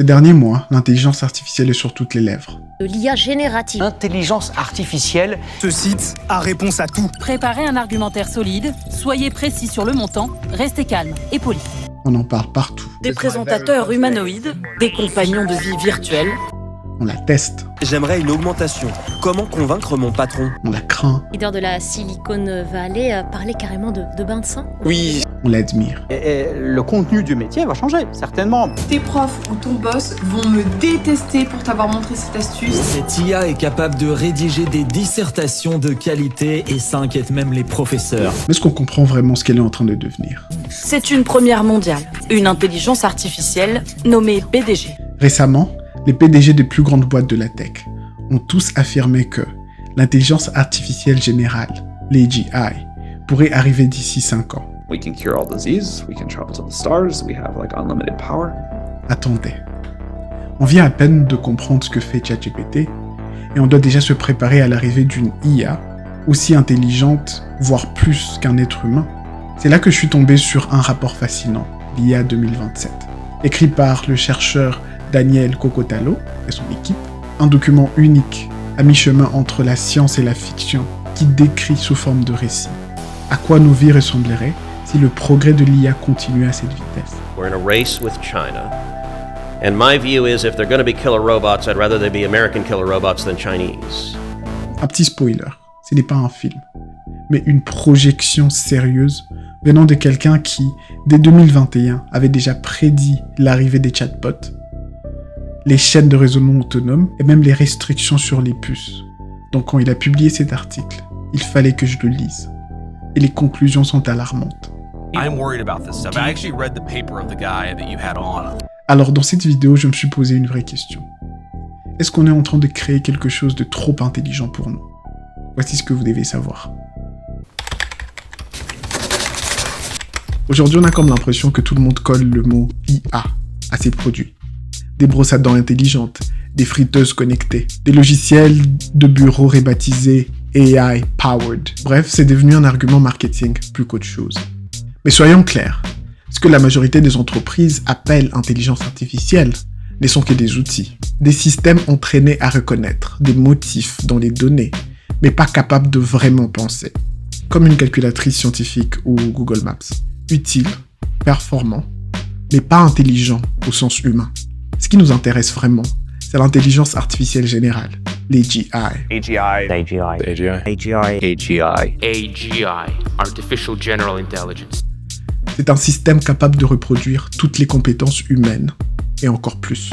Ces derniers mois, l'intelligence artificielle est sur toutes les lèvres. De l'IA générative. Intelligence artificielle. Ce site a réponse à tout. Préparez un argumentaire solide, soyez précis sur le montant, restez calme et poli. On en parle partout. Des présentateurs humanoïdes, des compagnons de vie virtuels. On la teste. J'aimerais une augmentation. Comment convaincre mon patron? On la craint. Le leader de la Silicon Valley parlait carrément de bain de sang. Oui. On l'admire. Et le contenu du métier va changer, certainement. Tes profs ou ton boss vont me détester pour t'avoir montré cette astuce. Cette IA est capable de rédiger des dissertations de qualité et ça inquiète même les professeurs. Mais est-ce qu'on comprend vraiment ce qu'elle est en train de devenir? C'est une première mondiale, une intelligence artificielle nommée PDG. Récemment, les PDG des plus grandes boîtes de la tech ont tous affirmé que l'intelligence artificielle générale, l'AGI, pourrait arriver d'ici 5 ans. We can cure all disease, we can travel to the stars, we have unlimited power. Attendez. On vient à peine de comprendre ce que fait ChatGPT et on doit déjà se préparer à l'arrivée d'une IA aussi intelligente, voire plus qu'un être humain. C'est là que je suis tombé sur un rapport fascinant, l'IA 2027, écrit par le chercheur Daniel Kokotallo et son équipe, un document unique, à mi-chemin entre la science et la fiction, qui décrit sous forme de récit à quoi nos vies ressembleraient si le progrès de l'IA continuait à cette vitesse. We're in a race with China. And my view is if they're going to be killer robots, I'd rather they be American killer robots than Chinese. Un petit spoiler, ce n'est pas un film, mais une projection sérieuse venant de quelqu'un qui, dès 2021, avait déjà prédit l'arrivée des chatbots, les chaînes de raisonnement autonomes et même les restrictions sur les puces. Donc quand il a publié cet article, il fallait que je le lise. Et les conclusions sont alarmantes. Alors dans cette vidéo, je me suis posé une vraie question. Est-ce qu'on est en train de créer quelque chose de trop intelligent pour nous? Voici ce que vous devez savoir. Aujourd'hui, on a comme l'impression que tout le monde colle le mot IA à ses produits. Des brosses à dents intelligentes, des friteuses connectées, des logiciels de bureau rebaptisés AI powered. Bref, c'est devenu un argument marketing plus qu'autre chose. Mais soyons clairs, ce que la majorité des entreprises appellent intelligence artificielle ne sont que des outils, des systèmes entraînés à reconnaître des motifs dans les données, mais pas capables de vraiment penser. Comme une calculatrice scientifique ou Google Maps. Utile, performant, mais pas intelligent au sens humain. Ce qui nous intéresse vraiment, c'est l'intelligence artificielle générale, l'AGI. AGI, Artificial General Intelligence. C'est un système capable de reproduire toutes les compétences humaines, et encore plus.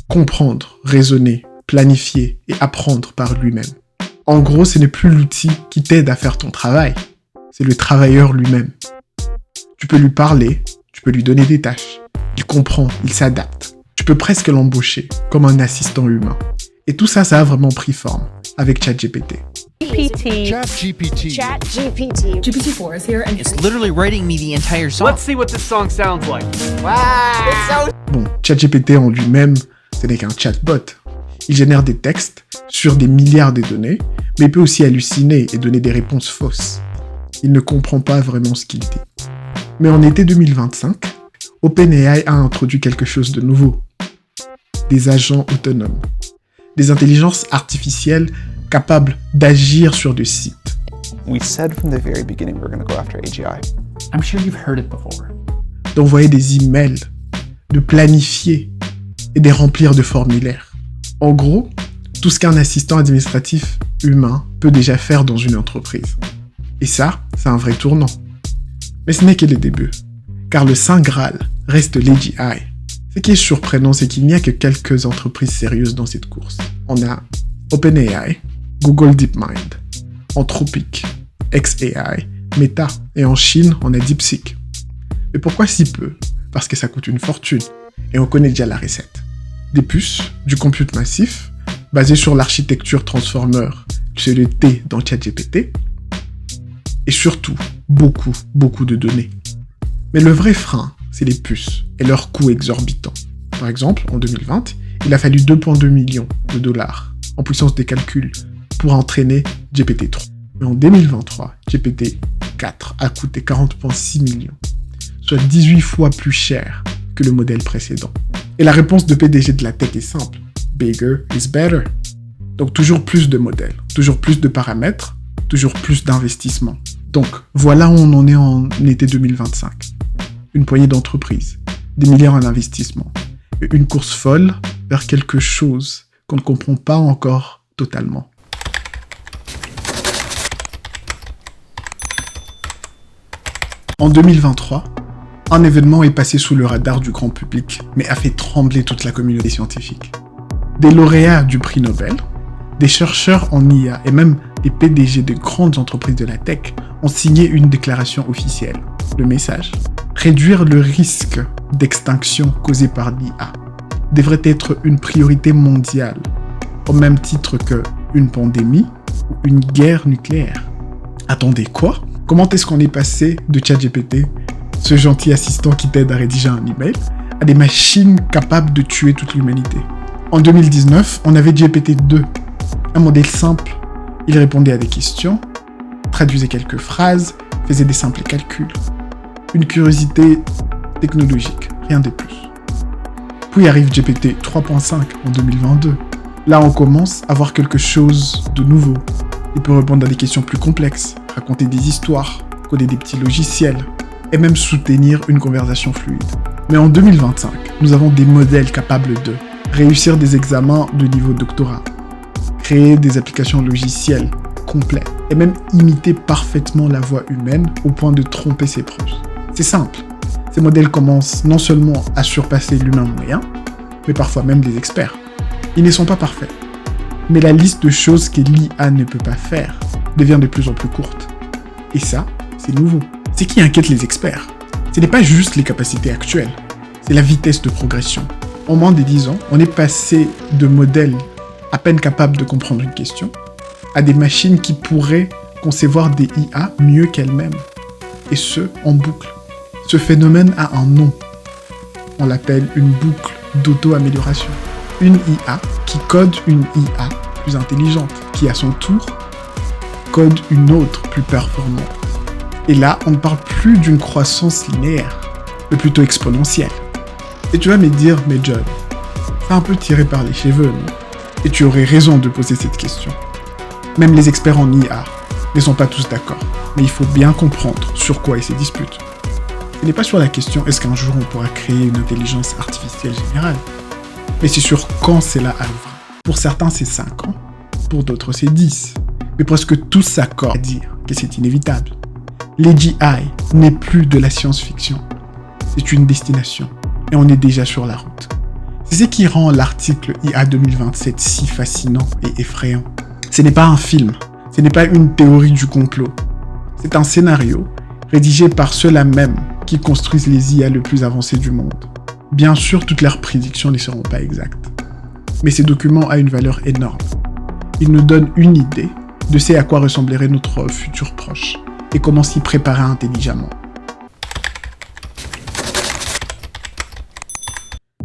Comprendre, raisonner, planifier et apprendre par lui-même. En gros, ce n'est plus l'outil qui t'aide à faire ton travail, c'est le travailleur lui-même. Tu peux lui parler, tu peux lui donner des tâches. Il comprend, il s'adapte. Tu peux presque l'embaucher comme un assistant humain. Et tout ça, ça a vraiment pris forme avec ChatGPT. ChatGPT. GPT-4 is here and It's literally writing me the entire song. Let's see what this song sounds like. Wow! Bon, ChatGPT en lui-même, ce n'est qu'un chatbot. Il génère des textes sur des milliards de données, mais il peut aussi halluciner et donner des réponses fausses. Il ne comprend pas vraiment ce qu'il dit. Mais en été 2025, OpenAI a introduit quelque chose de nouveau. Des agents autonomes. Des intelligences artificielles capables d'agir sur des sites. We said from the very beginning we're going to go after AGI. I'm sure you've heard it before. D'envoyer des emails, de planifier et de remplir de formulaires. En gros, tout ce qu'un assistant administratif humain peut déjà faire dans une entreprise. Et ça, c'est un vrai tournant. Mais ce n'est que le début, car le Saint Graal reste l'AGI. Ce qui est surprenant, c'est qu'il n'y a que quelques entreprises sérieuses dans cette course. On a OpenAI, Google DeepMind, Anthropic, xAI, Meta, et en Chine, on a DeepSeek. Mais pourquoi si peu? Parce que ça coûte une fortune, et on connaît déjà la recette. Des puces, du compute massif, basé sur l'architecture Transformer, c'est le T dans ChatGPT, et surtout, beaucoup de données. Mais le vrai frein, c'est les puces et leurs coûts exorbitants. Par exemple, en 2020, il a fallu 2,2 millions de dollars en puissance des calculs pour entraîner GPT-3. Mais en 2023, GPT-4 a coûté 40,6 millions, soit 18 fois plus cher que le modèle précédent. Et la réponse de PDG de la tech est simple. Bigger is better. Donc toujours plus de modèles, toujours plus de paramètres, toujours plus d'investissements. Donc voilà où on en est en été 2025. Une poignée d'entreprises, des milliards en investissement, et une course folle vers quelque chose qu'on ne comprend pas encore totalement. En 2023, un événement est passé sous le radar du grand public, mais a fait trembler toute la communauté scientifique. Des lauréats du prix Nobel, des chercheurs en IA et même des PDG de grandes entreprises de la tech ont signé une déclaration officielle. Le message : réduire le risque d'extinction causé par l'IA devrait être une priorité mondiale, au même titre qu'une pandémie ou une guerre nucléaire. Attendez, quoi ? Comment est-ce qu'on est passé de ChatGPT, ce gentil assistant qui t'aide à rédiger un email, à des machines capables de tuer toute l'humanité ? En 2019, on avait GPT-2, un modèle simple. Il répondait à des questions, traduisait quelques phrases, faisait des simples calculs. Une curiosité technologique, rien de plus. Puis arrive GPT 3.5 en 2022. Là, on commence à voir quelque chose de nouveau. Il peut répondre à des questions plus complexes, raconter des histoires, coder des petits logiciels, et même soutenir une conversation fluide. Mais en 2025, nous avons des modèles capables de réussir des examens de niveau doctorat, créer des applications logicielles complètes, et même imiter parfaitement la voix humaine au point de tromper ses proches. C'est simple. Ces modèles commencent non seulement à surpasser l'humain moyen, mais parfois même des experts. Ils ne sont pas parfaits. Mais la liste de choses que l'IA ne peut pas faire devient de plus en plus courte. Et ça, c'est nouveau. Ce qui inquiète les experts, ce n'est pas juste les capacités actuelles, c'est la vitesse de progression. En moins de 10 ans, on est passé de modèles à peine capables de comprendre une question à des machines qui pourraient concevoir des IA mieux qu'elles-mêmes. Et ce, en boucle. Ce phénomène a un nom. On l'appelle une boucle d'auto-amélioration. Une IA qui code une IA plus intelligente, qui à son tour code une autre plus performante. Et là, on ne parle plus d'une croissance linéaire, mais plutôt exponentielle. Et tu vas me dire, mais John, c'est un peu tiré par les cheveux, non ? Et tu aurais raison de poser cette question. Même les experts en IA ne sont pas tous d'accord, mais il faut bien comprendre sur quoi ils se disputent. Ce n'est pas sur la question est-ce qu'un jour on pourra créer une intelligence artificielle générale, mais c'est sur quand cela arrivera. Pour certains, c'est 5 ans, pour d'autres, c'est 10. Mais presque tous s'accordent à dire que c'est inévitable. L'AGI n'est plus de la science-fiction. C'est une destination. Et on est déjà sur la route. C'est ce qui rend l'article IA 2027 si fascinant et effrayant. Ce n'est pas un film. Ce n'est pas une théorie du complot. C'est un scénario rédigé par ceux-là même qui construisent les IA le plus avancés du monde. Bien sûr, toutes leurs prédictions ne seront pas exactes. Mais ces documents ont une valeur énorme. Ils nous donnent une idée de ce à quoi ressemblerait notre futur proche et comment s'y préparer intelligemment.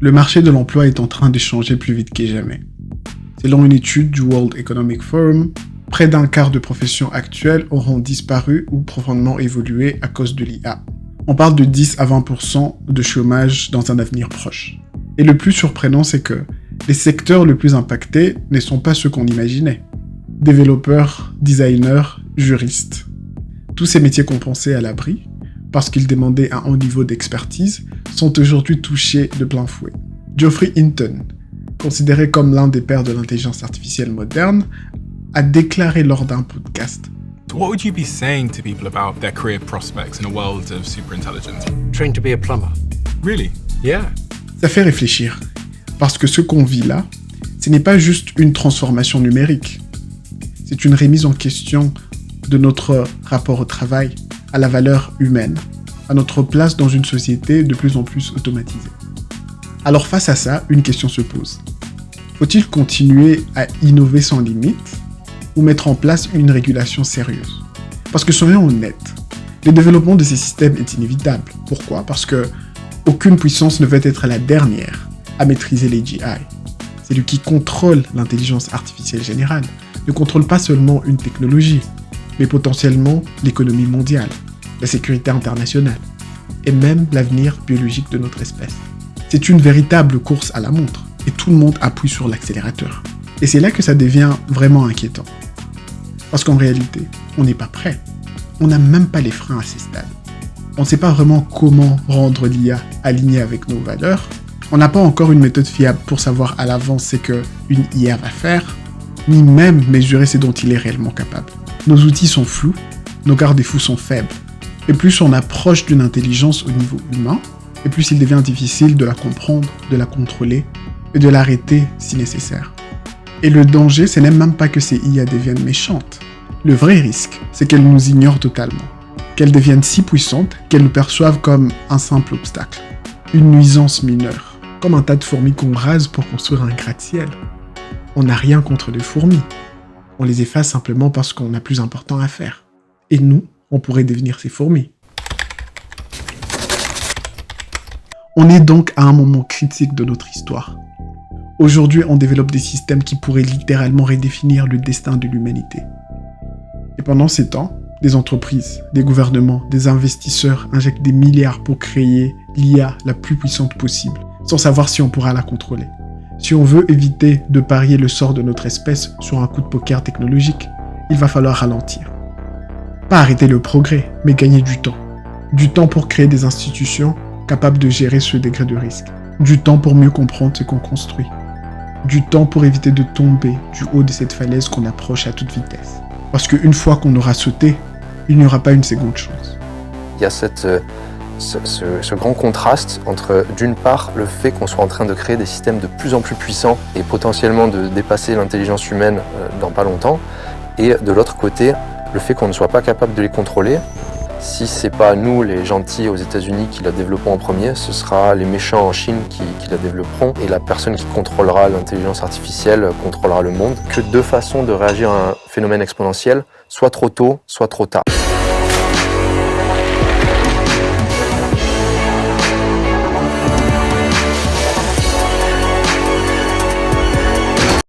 Le marché de l'emploi est en train de changer plus vite que jamais. Selon une étude du World Economic Forum, près d'un quart de professions actuelles auront disparu ou profondément évolué à cause de l'IA. On parle de 10 à 20% de chômage dans un avenir proche. Et le plus surprenant, c'est que les secteurs les plus impactés ne sont pas ceux qu'on imaginait. Développeurs, designers, juristes. Tous ces métiers qu'on pensait à l'abri, parce qu'ils demandaient un haut niveau d'expertise, sont aujourd'hui touchés de plein fouet. Geoffrey Hinton, considéré comme l'un des pères de l'intelligence artificielle moderne, a déclaré lors d'un podcast: What would you be saying to people about their career prospects in a world of superintelligence? Train to be a plumber. Really? Yeah. Ça fait réfléchir, parce que ce qu'on vit là, ce n'est pas juste une transformation numérique. C'est une remise en question de notre rapport au travail, à la valeur humaine, à notre place dans une société de plus en plus automatisée. Alors face à ça, une question se pose. Faut-il continuer à innover sans limite ou mettre en place une régulation sérieuse? Parce que soyons honnêtes, le développement de ces systèmes est inévitable. Pourquoi? Parce que aucune puissance ne veut être la dernière à maîtriser les GI. C'est lui qui contrôle l'intelligence artificielle générale, ne contrôle pas seulement une technologie, mais potentiellement l'économie mondiale, la sécurité internationale, et même l'avenir biologique de notre espèce. C'est une véritable course à la montre, et tout le monde appuie sur l'accélérateur. Et c'est là que ça devient vraiment inquiétant. Parce qu'en réalité, on n'est pas prêt. On n'a même pas les freins à ces stades. On ne sait pas vraiment comment rendre l'IA alignée avec nos valeurs. On n'a pas encore une méthode fiable pour savoir à l'avance ce qu'une IA va faire, ni même mesurer ce dont il est réellement capable. Nos outils sont flous, nos garde-fous sont faibles. Et plus on approche d'une intelligence au niveau humain, et plus il devient difficile de la comprendre, de la contrôler et de l'arrêter si nécessaire. Et le danger, ce n'est même pas que ces IA deviennent méchantes. Le vrai risque, c'est qu'elles nous ignorent totalement. Qu'elles deviennent si puissantes qu'elles nous perçoivent comme un simple obstacle. Une nuisance mineure. Comme un tas de fourmis qu'on rase pour construire un gratte-ciel. On n'a rien contre les fourmis. On les efface simplement parce qu'on a plus important à faire. Et nous, on pourrait devenir ces fourmis. On est donc à un moment critique de notre histoire. Aujourd'hui, on développe des systèmes qui pourraient littéralement redéfinir le destin de l'humanité. Et pendant ces temps, des entreprises, des gouvernements, des investisseurs injectent des milliards pour créer l'IA la plus puissante possible, sans savoir si on pourra la contrôler. Si on veut éviter de parier le sort de notre espèce sur un coup de poker technologique, il va falloir ralentir. Pas arrêter le progrès, mais gagner du temps. Du temps pour créer des institutions capables de gérer ce degré de risque. Du temps pour mieux comprendre ce qu'on construit. Du temps pour éviter de tomber du haut de cette falaise qu'on approche à toute vitesse. Parce qu'une fois qu'on aura sauté, il n'y aura pas une seconde chance. Il y a ce grand contraste entre, d'une part, le fait qu'on soit en train de créer des systèmes de plus en plus puissants et potentiellement de dépasser l'intelligence humaine dans pas longtemps, et de l'autre côté, le fait qu'on ne soit pas capable de les contrôler. Si c'est pas nous, les gentils aux États-Unis, qui la développons en premier, ce sera les méchants en Chine qui la développeront, et la personne qui contrôlera l'intelligence artificielle contrôlera le monde. Que deux façons de réagir à un phénomène exponentiel, soit trop tôt, soit trop tard.